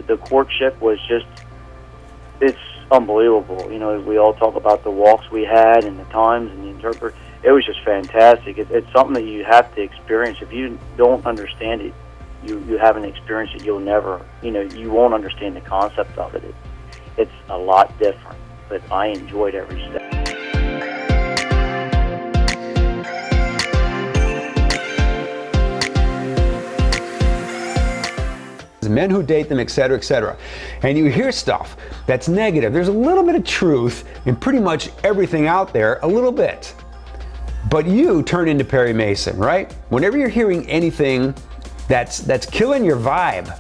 The courtship was just, it's unbelievable. You know, we all talk about the walks we had and the times and the interpreter. It was just fantastic. It's something that you have to experience. If you don't understand it, you haven't experienced it, you'll never, you won't understand the concept of it. It's a lot different, but I enjoyed every step. Men who date them, etc., etc. And you hear stuff that's negative. There's a little bit of truth in pretty much everything out there, a little bit. But you turn into Perry Mason, right? Whenever you're hearing anything that's killing your vibe,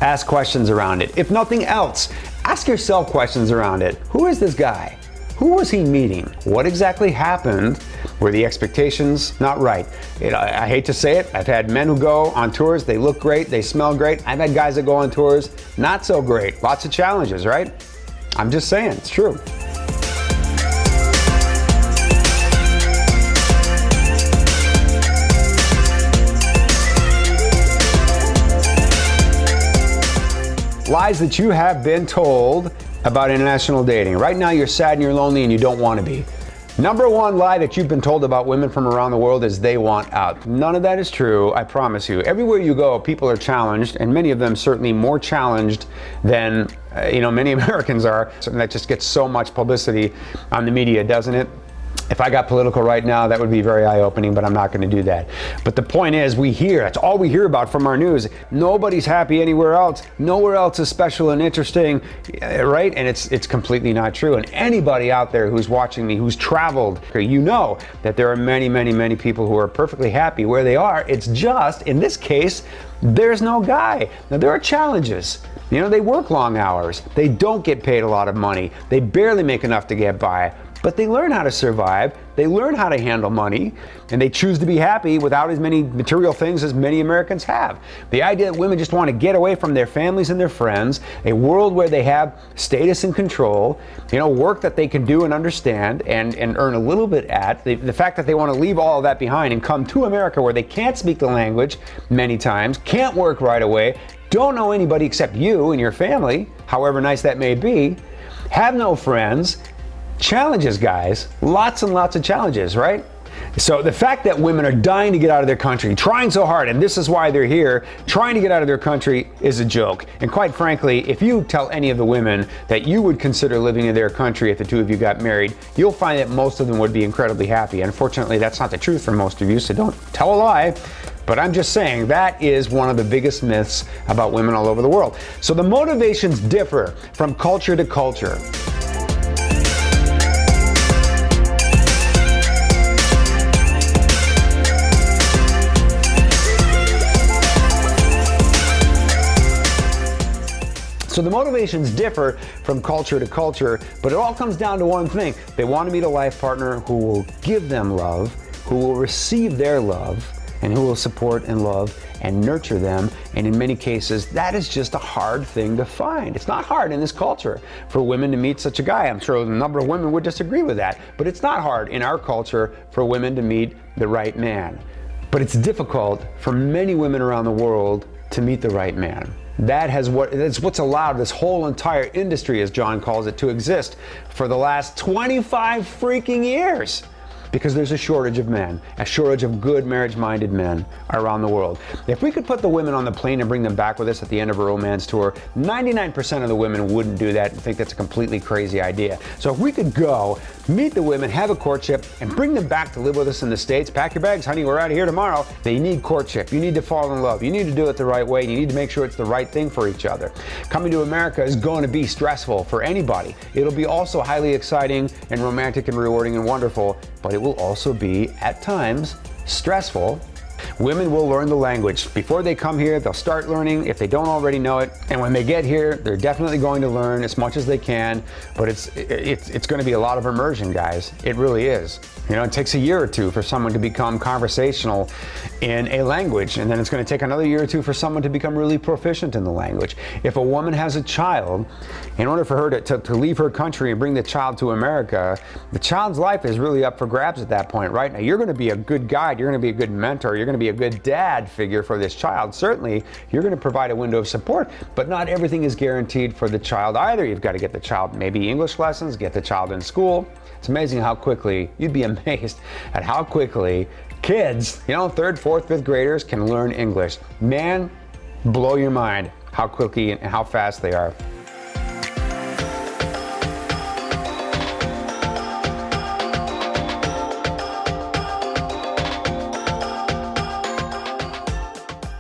ask questions around it. If nothing else, ask yourself questions around it. Who is this guy? Who was he meeting? What exactly happened? Were the expectations not right? I hate to say it, I've had men who go on tours, they look great, they smell great. I've had guys that go on tours, not so great. Lots of challenges, right? I'm just saying, it's true. Lies that you have been told about international dating. Right now you're sad and you're lonely and you don't want to be. Number one lie that you've been told about women from around the world is they want out. None of that is true, I promise you. Everywhere you go, people are challenged, and many of them certainly more challenged than many Americans are. So that just gets so much publicity on the media, doesn't it? If I got political right now, that would be very eye-opening, but I'm not going to do that. But the point is, that's all we hear about from our news. Nobody's happy anywhere else. Nowhere else is special and interesting, right? And it's completely not true. And anybody out there who's watching me, who's traveled, you know that there are many, many, many people who are perfectly happy where they are. It's just, in this case, there's no guy. Now, there are challenges. They work long hours. They don't get paid a lot of money. They barely make enough to get by. But they learn how to survive, they learn how to handle money, and they choose to be happy without as many material things as many Americans have. The idea that women just want to get away from their families and their friends, a world where they have status and control, work that they can do and understand and earn a little bit at, the fact that they want to leave all of that behind and come to America where they can't speak the language many times, can't work right away, don't know anybody except you and your family, however nice that may be, have no friends. Challenges, guys. Lots and lots of challenges, right? So the fact that women are dying to get out of their country, trying so hard, and this is why they're here, trying to get out of their country is a joke. And quite frankly, if you tell any of the women that you would consider living in their country if the two of you got married, you'll find that most of them would be incredibly happy. Unfortunately, that's not the truth for most of you, so don't tell a lie. But I'm just saying that is one of the biggest myths about women all over the world. So the motivations differ from culture to culture. So the motivations differ from culture to culture, but it all comes down to one thing. They want to meet a life partner who will give them love, who will receive their love, and who will support and love and nurture them. And in many cases, that is just a hard thing to find. It's not hard in this culture for women to meet such a guy. I'm sure a number of women would disagree with that, but it's not hard in our culture for women to meet the right man. But it's difficult for many women around the world to meet the right man. That's what's allowed this whole entire industry, as John calls it, to exist for the last 25 freaking years. Because there's a shortage of men, a shortage of good marriage-minded men around the world. If we could put the women on the plane and bring them back with us at the end of a romance tour, 99% of the women wouldn't do that and think that's a completely crazy idea. So if we could go, meet the women, have a courtship, and bring them back to live with us in the States, pack your bags, honey, we're out of here tomorrow. They need courtship. You need to fall in love. You need to do it the right way. You need to make sure it's the right thing for each other. Coming to America is going to be stressful for anybody. It'll be also highly exciting and romantic and rewarding and wonderful, but it will also be, at times, stressful. Women will learn the language. Before they come here, they'll start learning if they don't already know it. And when they get here, they're definitely going to learn as much as they can, but it's going to be a lot of immersion, guys. It really is. You know, it takes a year or two for someone to become conversational in a language, and then it's going to take another year or two for someone to become really proficient in the language. If a woman has a child, in order for her to leave her country and bring the child to America, the child's life is really up for grabs at that point, right? Now, you're going to be a good guide, you're going to be a good mentor, you're going to be a good dad figure for this child. Certainly, you're going to provide a window of support, but not everything is guaranteed for the child either. You've got to get the child maybe English lessons, get the child in school. It's amazing how quickly, you'd be amazed at how quickly kids, you know, 3rd, 4th, 5th graders can learn English. Man, blow your mind how quickly and how fast they are.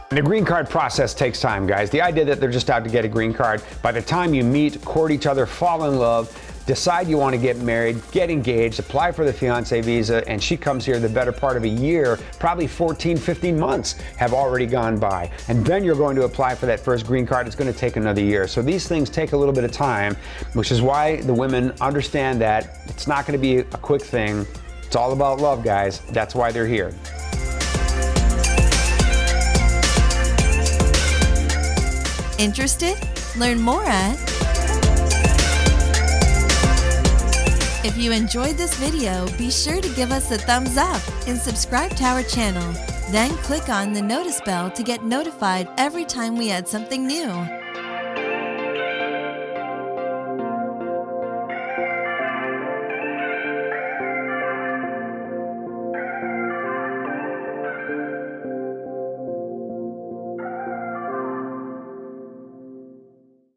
The green card process takes time, guys. The idea that they're just out to get a green card, by the time you meet, court each other, fall in love, decide you want to get married, get engaged, apply for the fiancé visa, and she comes here the better part of a year, probably 14, 15 months have already gone by. And then you're going to apply for that first green card. It's going to take another year. So these things take a little bit of time, which is why the women understand that it's not going to be a quick thing. It's all about love, guys. That's why they're here. Interested? Learn more at... If you enjoyed this video, be sure to give us a thumbs up and subscribe to our channel. Then click on the notice bell to get notified every time we add something new.